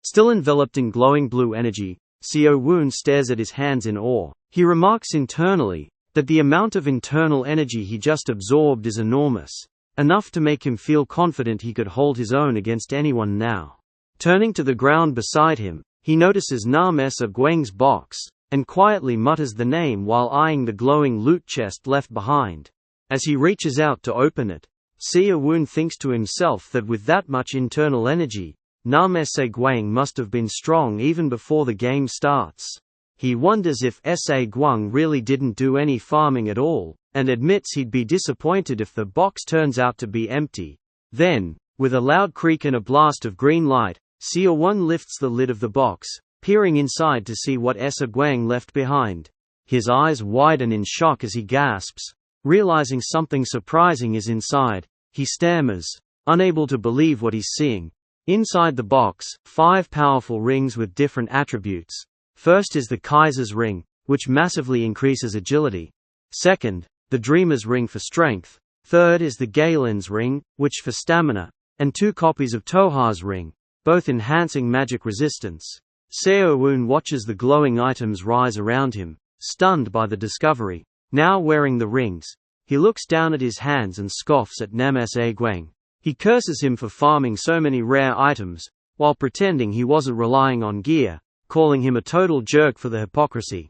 Still enveloped in glowing blue energy, Seo Woon stares at his hands in awe. He remarks internally that the amount of internal energy he just absorbed is enormous, enough to make him feel confident he could hold his own against anyone now. Turning to the ground beside him, he notices Nam Guang's box, and quietly mutters the name while eyeing the glowing loot chest left behind. As he reaches out to open it, Seo Woon thinks to himself that with that much internal energy, Nam Guang must have been strong even before the game starts. He wonders if Sa Guang really didn't do any farming at all, and admits he'd be disappointed if the box turns out to be empty. Then, with a loud creak and a blast of green light, Seo Woon lifts the lid of the box, peering inside to see what Sa Guang left behind. His eyes widen in shock as he gasps, realizing something surprising is inside. He stammers, unable to believe what he's seeing. Inside the box, 5 powerful rings with different attributes. First is the Kaiser's ring, which massively increases agility. Second, the Dreamer's ring for strength. Third is the Galen's ring, which for stamina, and 2 copies of Toha's ring, both enhancing magic resistance. Seo Woon watches the glowing items rise around him, stunned by the discovery. Now wearing the rings, he looks down at his hands and scoffs at Nam Guang. He curses him for farming so many rare items, while pretending he wasn't relying on gear, calling him a total jerk for the hypocrisy.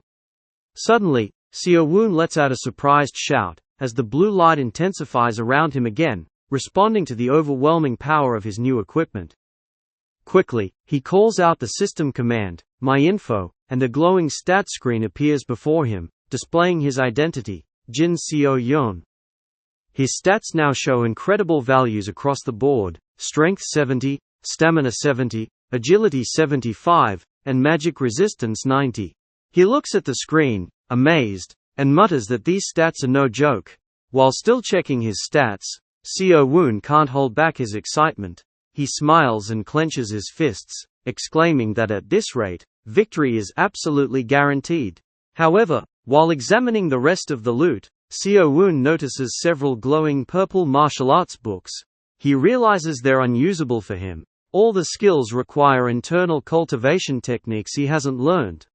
Suddenly, Seo Woon lets out a surprised shout, as the blue light intensifies around him again, responding to the overwhelming power of his new equipment. Quickly, he calls out the system command, "My info," and a glowing stat screen appears before him, displaying his identity, Jin Seo Yeon. His stats now show incredible values across the board: strength 70, stamina 70, agility 75, and magic resistance 90. He looks at the screen, amazed, and mutters that these stats are no joke. While still checking his stats, Seo Woon can't hold back his excitement. He smiles and clenches his fists, exclaiming that at this rate, victory is absolutely guaranteed. However, while examining the rest of the loot, Seo Woon notices several glowing purple martial arts books. He realizes they're unusable for him. All the skills require internal cultivation techniques he hasn't learned.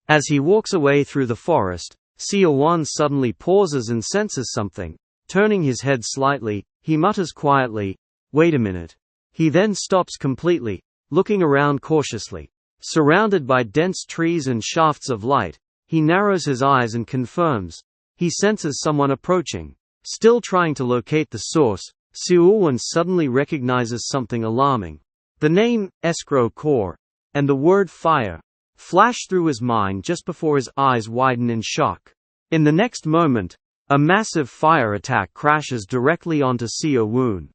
As he walks away through the forest, Seo Woon suddenly pauses and senses something. Turning his head slightly, he mutters quietly, "Wait a minute." He then stops completely, looking around cautiously. Surrounded by dense trees and shafts of light, he narrows his eyes and confirms. He senses someone approaching. Still trying to locate the source, Seo Woon suddenly recognizes something alarming. The name, Escrow Core, and the word fire, flash through his mind just before his eyes widen in shock. In the next moment, a massive fire attack crashes directly onto Seo Woon.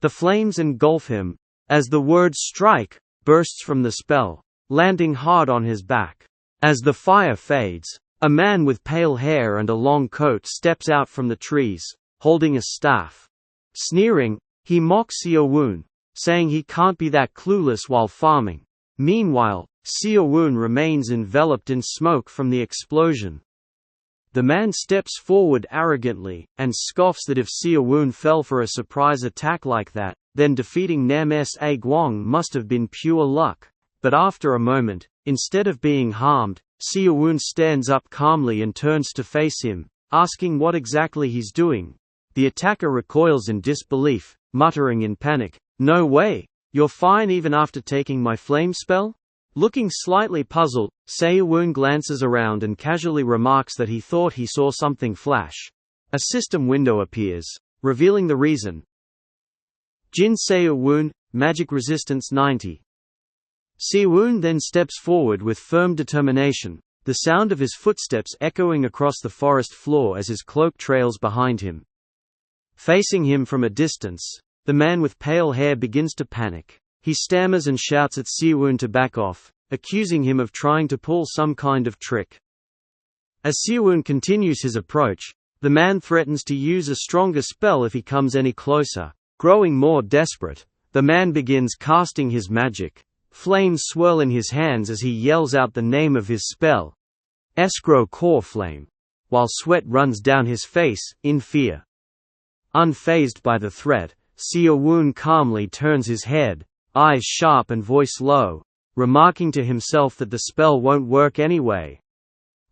The flames engulf him, as the word strike bursts from the spell, landing hard on his back. As the fire fades, a man with pale hair and a long coat steps out from the trees, holding a staff. Sneering, he mocks Seo Woon, saying he can't be that clueless while farming. Meanwhile, Seo Woon remains enveloped in smoke from the explosion. The man steps forward arrogantly, and scoffs that if Seo Woon fell for a surprise attack like that, then defeating Nam Sa Guang must have been pure luck. But after a moment, instead of being harmed, Seo Woon stands up calmly and turns to face him, asking what exactly he's doing. The attacker recoils in disbelief, muttering in panic, "No way! You're fine even after taking my flame spell?" Looking slightly puzzled, Seo Woon glances around and casually remarks that he thought he saw something flash. A system window appears, revealing the reason. Jin Seo Woon, magic resistance 90. Seo Woon then steps forward with firm determination, the sound of his footsteps echoing across the forest floor as his cloak trails behind him. Facing him from a distance, the man with pale hair begins to panic. He stammers and shouts at Seo Woon to back off, accusing him of trying to pull some kind of trick. As Seo Woon continues his approach, the man threatens to use a stronger spell if he comes any closer. Growing more desperate, the man begins casting his magic. Flames swirl in his hands as he yells out the name of his spell, Escrow Core Flame, while sweat runs down his face, in fear. Unfazed by the threat, Seo Woon calmly turns his head, eyes sharp and voice low, remarking to himself that the spell won't work anyway.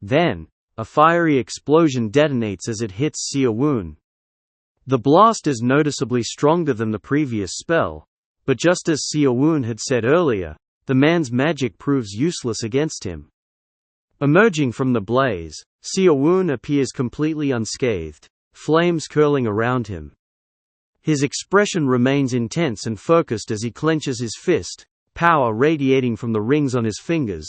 Then, a fiery explosion detonates as it hits Xiaowun. The blast is noticeably stronger than the previous spell, but just as Xiaowun had said earlier, the man's magic proves useless against him. Emerging from the blaze, Xiaowun appears completely unscathed, flames curling around him. His expression remains intense and focused as he clenches his fist, power radiating from the rings on his fingers.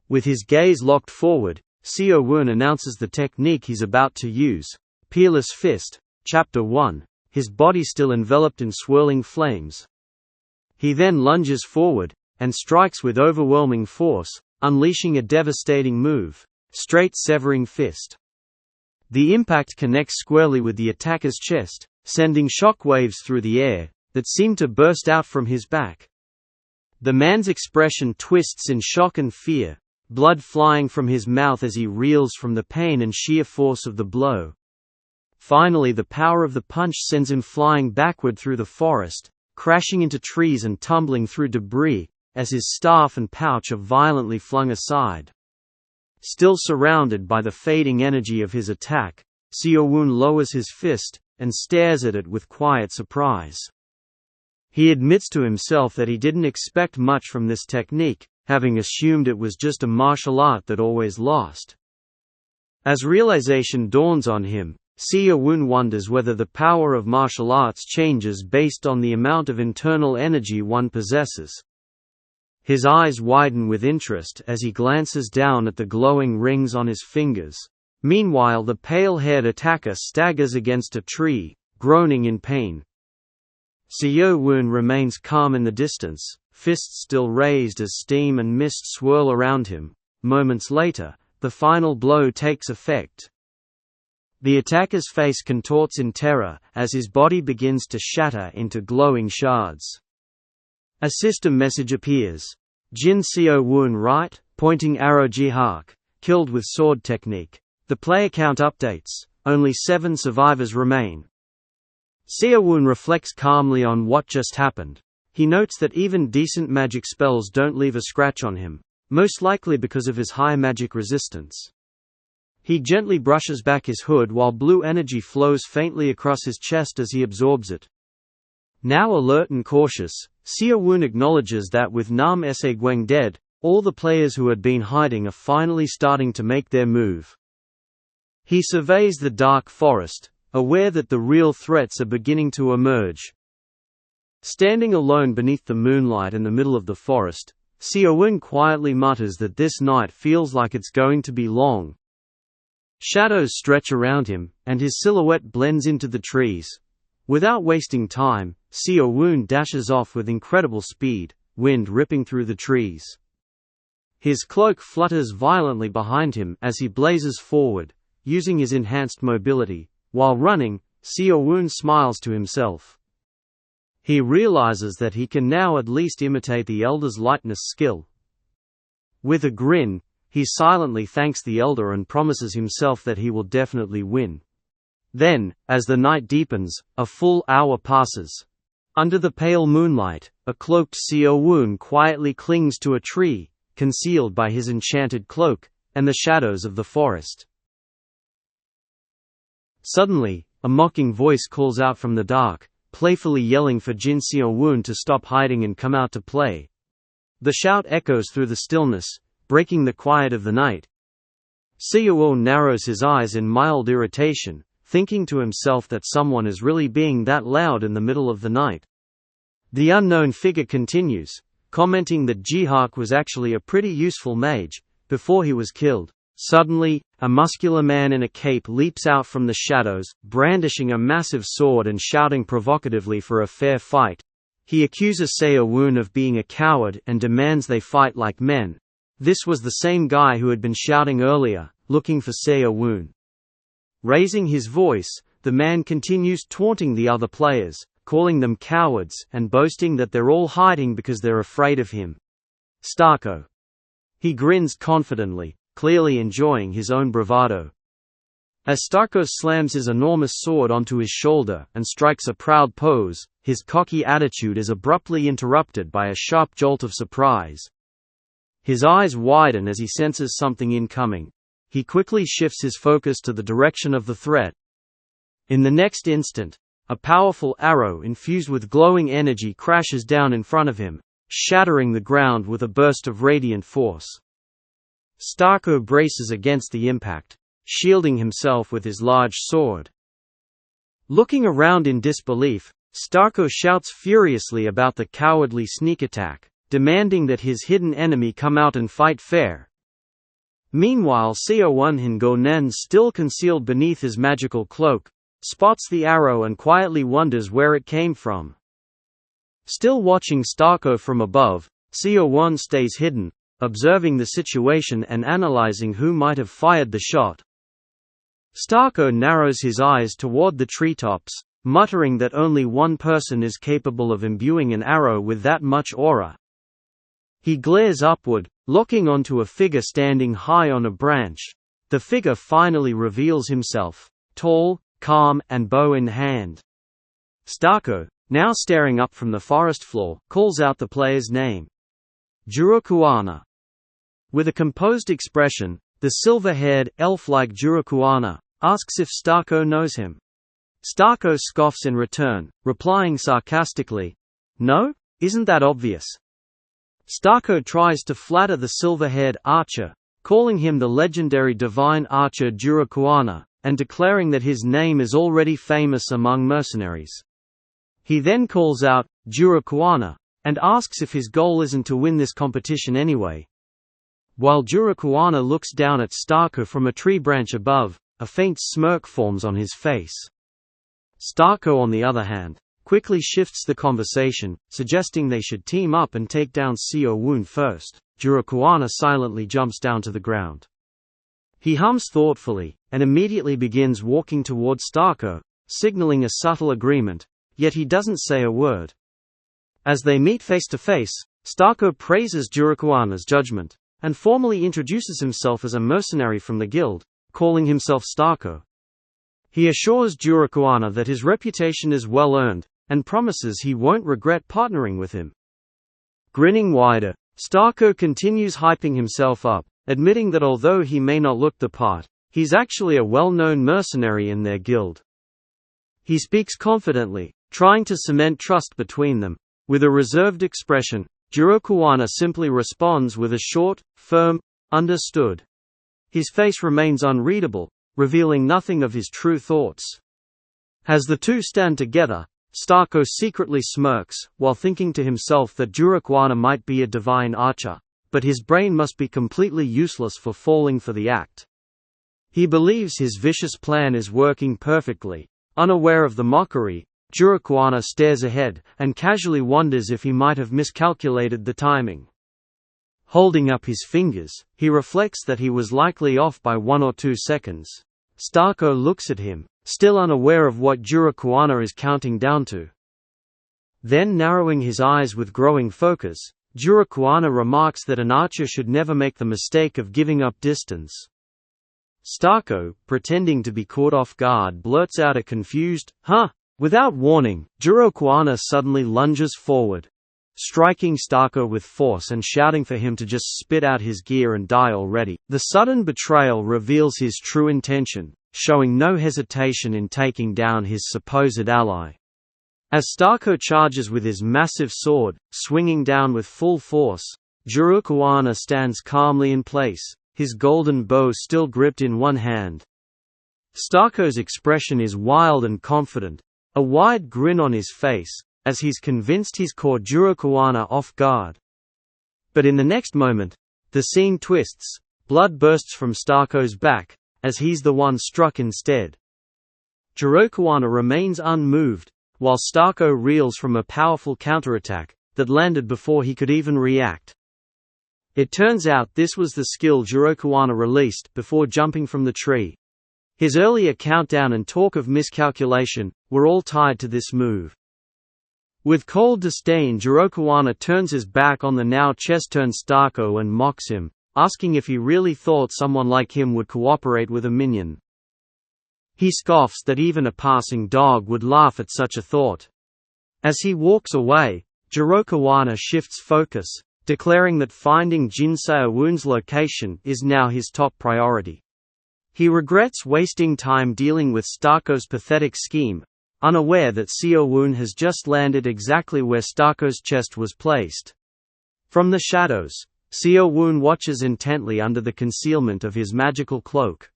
With his gaze locked forward, Xiaowun announces the technique he's about to use, Peerless Fist, Chapter 1, his body still enveloped in swirling flames. He then lunges forward, and strikes with overwhelming force, unleashing a devastating move, Straight Severing Fist. The impact connects squarely with the attacker's chest, sending shock waves through the air, that seem to burst out from his back. The man's expression twists in shock and fear, blood flying from his mouth as he reels from the pain and sheer force of the blow. Finally, the power of the punch sends him flying backward through the forest, crashing into trees and tumbling through debris, as his staff and pouch are violently flung aside. Still surrounded by the fading energy of his attack, Xiaowun lowers his fist, and stares at it with quiet surprise. He admits to himself that he didn't expect much from this technique, having assumed it was just a martial art that always lost. As realization dawns on him, Xiaowun wonders whether the power of martial arts changes based on the amount of internal energy one possesses. His eyes widen with interest as he glances down at the glowing rings on his fingers. Meanwhile, the pale-haired attacker staggers against a tree, groaning in pain. Xiaowun remains calm in the distance, fists still raised as steam and mist swirl around him. Moments later, the final blow takes effect. The attacker's face contorts in terror, as his body begins to shatter into glowing shards. A system message appears. Jin Xiaowun right, pointing arrow Jihak, killed with sword technique. The player count updates, only 7 survivors remain. Xiaowun reflects calmly on what just happened. He notes that even decent magic spells don't leave a scratch on him, most likely because of his high magic resistance. He gently brushes back his hood while blue energy flows faintly across his chest as he absorbs it. Now alert and cautious, Xiaowun acknowledges that with Nam Gueng dead, all the players who had been hiding are finally starting to make their move. He surveys the dark forest, aware that the real threats are beginning to emerge. Standing alone beneath the moonlight in the middle of the forest, Xiaowun quietly mutters that this night feels like it's going to be long. Shadows stretch around him, and his silhouette blends into the trees. Without wasting time, Xiaowun dashes off with incredible speed, wind ripping through the trees. His cloak flutters violently behind him as he blazes forward, using his enhanced mobility. While running, Xiaowun smiles to himself. He realizes that he can now at least imitate the Elder's lightness skill. With a grin, he silently thanks the Elder and promises himself that he will definitely win. Then, as the night deepens, a full hour passes. Under the pale moonlight, a cloaked Xiaowun quietly clings to a tree, concealed by his enchanted cloak, and the shadows of the forest. Suddenly, a mocking voice calls out from the dark, playfully yelling for Jin Xiaowun to stop hiding and come out to play. The shout echoes through the stillness, breaking the quiet of the night. Xiaowun narrows his eyes in mild irritation, thinking to himself that someone is really being that loud in the middle of the night. The unknown figure continues, commenting that Jihak was actually a pretty useful mage, before he was killed. Suddenly, a muscular man in a cape leaps out from the shadows, brandishing a massive sword and shouting provocatively for a fair fight. He accuses Xiaowun of being a coward and demands they fight like men. This was the same guy who had been shouting earlier, looking for Xiaowun. Raising his voice, the man continues taunting the other players, calling them cowards and boasting that they're all hiding because they're afraid of him. Starko. He grins confidently, clearly enjoying his own bravado. As Starko slams his enormous sword onto his shoulder and strikes a proud pose, his cocky attitude is abruptly interrupted by a sharp jolt of surprise. His eyes widen as he senses something incoming. He quickly shifts his focus to the direction of the threat. In the next instant, a powerful arrow infused with glowing energy crashes down in front of him, shattering the ground with a burst of radiant force. Starko braces against the impact, shielding himself with his large sword. Looking around in disbelief, Starko shouts furiously about the cowardly sneak attack, demanding that his hidden enemy come out and fight fair. Meanwhile, Seo Hingonen, still concealed beneath his magical cloak, spots the arrow and quietly wonders where it came from. Still watching Starko from above, Seo stays hidden, observing the situation and analyzing who might have fired the shot. Starko narrows his eyes toward the treetops, muttering that only one person is capable of imbuing an arrow with that much aura. He glares upward, locking onto a figure standing high on a branch. The figure finally reveals himself, tall, calm, and bow in hand. Starko, now staring up from the forest floor, calls out the player's name. Jurokuana. With a composed expression, the silver-haired, elf-like Jurokuana asks if Starko knows him. Starko scoffs in return, replying sarcastically, "No? Isn't that obvious?" Starko tries to flatter the silver-haired archer, calling him the legendary divine archer Jurokuana, and declaring that his name is already famous among mercenaries. He then calls out, "Jurokuana," and asks if his goal isn't to win this competition anyway. While Jurokuana looks down at Starko from a tree branch above, a faint smirk forms on his face. Starko, on the other hand, quickly shifts the conversation, suggesting they should team up and take down Seo first. Jurokuana silently jumps down to the ground. He hums thoughtfully, and immediately begins walking towards Starko, signaling a subtle agreement, yet he doesn't say a word. As they meet face to face, Starko praises Jurokuana's judgment, and formally introduces himself as a mercenary from the guild, calling himself Starko. He assures Jurokuana that his reputation is well earned, and promises he won't regret partnering with him. Grinning wider, Starko continues hyping himself up, admitting that although he may not look the part, he's actually a well-known mercenary in their guild. He speaks confidently, trying to cement trust between them. With a reserved expression, Jurokuana simply responds with a short, firm, "Understood." His face remains unreadable, revealing nothing of his true thoughts. As the two stand together, Starko secretly smirks, while thinking to himself that Jurokuana might be a divine archer, but his brain must be completely useless for falling for the act. He believes his vicious plan is working perfectly. Unaware of the mockery, Jurokuana stares ahead, and casually wonders if he might have miscalculated the timing. Holding up his fingers, he reflects that he was likely off by 1 or 2 seconds. Starko looks at him, still unaware of what Jurokuana is counting down to. Then, narrowing his eyes with growing focus, Jurokuana remarks that an archer should never make the mistake of giving up distance. Starko, pretending to be caught off guard, blurts out a confused, "Huh?" Without warning, Jurokuana suddenly lunges forward, striking Starko with force and shouting for him to just spit out his gear and die already. The sudden betrayal reveals his true intention, showing no hesitation in taking down his supposed ally. As Starko charges with his massive sword, swinging down with full force, Jurokuana stands calmly in place, his golden bow still gripped in one hand. Starko's expression is wild and confident, a wide grin on his face, as he's convinced he's caught Jurokuana off guard. But in the next moment, the scene twists. Blood bursts from Starko's back, as he's the one struck instead. Jurokuana remains unmoved, while Starko reels from a powerful counterattack that landed before he could even react. It turns out this was the skill Jurokuana released before jumping from the tree. His earlier countdown and talk of miscalculation were all tied to this move. With cold disdain, Jurokuana turns his back on the now chest-turned Starko and mocks him, asking if he really thought someone like him would cooperate with a minion. He scoffs that even a passing dog would laugh at such a thought. As he walks away, Jurokuana shifts focus, declaring that finding Jin Se-won's location is now his top priority. He regrets wasting time dealing with Starko's pathetic scheme, unaware that Se-won has just landed exactly where Starko's chest was placed. From the shadows, Se-won watches intently under the concealment of his magical cloak.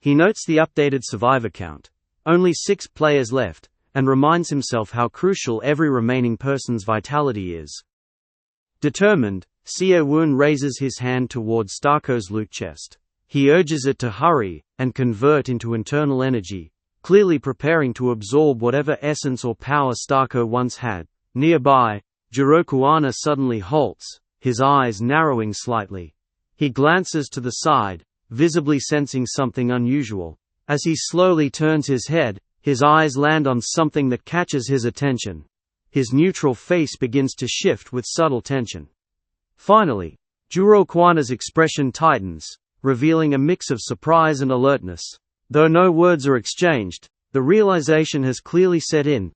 He notes the updated survivor count, only 6 players left, and reminds himself how crucial every remaining person's vitality is. Determined, Se-won raises his hand towards Starko's loot chest. He urges it to hurry and convert into internal energy, clearly preparing to absorb whatever essence or power Starko once had. Nearby, Jurokuana suddenly halts, his eyes narrowing slightly. He glances to the side, visibly sensing something unusual. As he slowly turns his head, his eyes land on something that catches his attention. His neutral face begins to shift with subtle tension. Finally, Jurokuana's expression tightens, revealing a mix of surprise and alertness. Though no words are exchanged, the realization has clearly set in.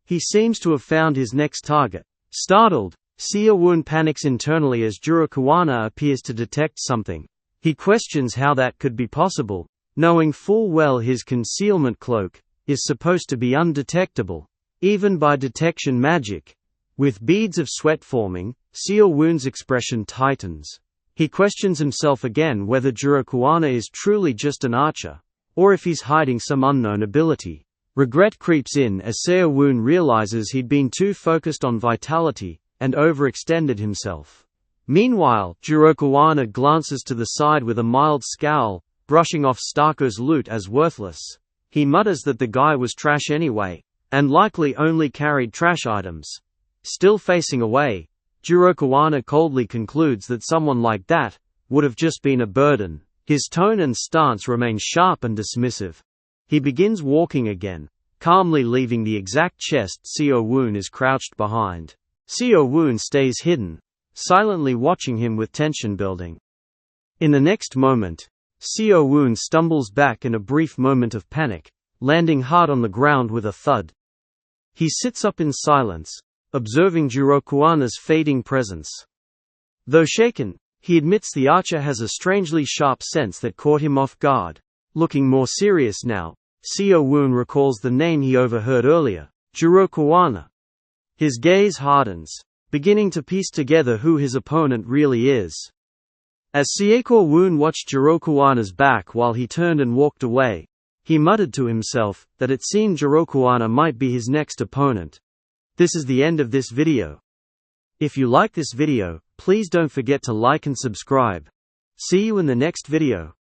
He seems to have found his next target. Startled, Se-won panics internally as Jurokuana appears to detect something. He questions how that could be possible, knowing full well his concealment cloak is supposed to be undetectable, even by detection magic. With beads of sweat forming, Se-won's expression tightens. He questions himself again whether Jurokuana is truly just an archer, or if he's hiding some unknown ability. Regret creeps in as Se-won realizes he'd been too focused on vitality and overextended himself. Meanwhile, Jurokuana glances to the side with a mild scowl, brushing off Starko's loot as worthless. He mutters that the guy was trash anyway, and likely only carried trash items. Still facing away, Jurokuana coldly concludes that someone like that would have just been a burden. His tone and stance remain sharp and dismissive. He begins walking again, calmly leaving the exact chest Se-won is crouched behind. Se-won stays hidden, silently watching him with tension building. In the next moment, Se-won stumbles back in a brief moment of panic, landing hard on the ground with a thud. He sits up in silence, observing Jurokuana's fading presence. Though shaken, he admits the archer has a strangely sharp sense that caught him off guard. Looking more serious now, Se-won recalls the name he overheard earlier, Jurokuana. His gaze hardens, beginning to piece together who his opponent really is. As Se-won watched Jurokuana's back while he turned and walked away, he muttered to himself that it seemed Jurokuana might be his next opponent. This is the end of this video. If you like this video, please don't forget to like and subscribe. See you in the next video.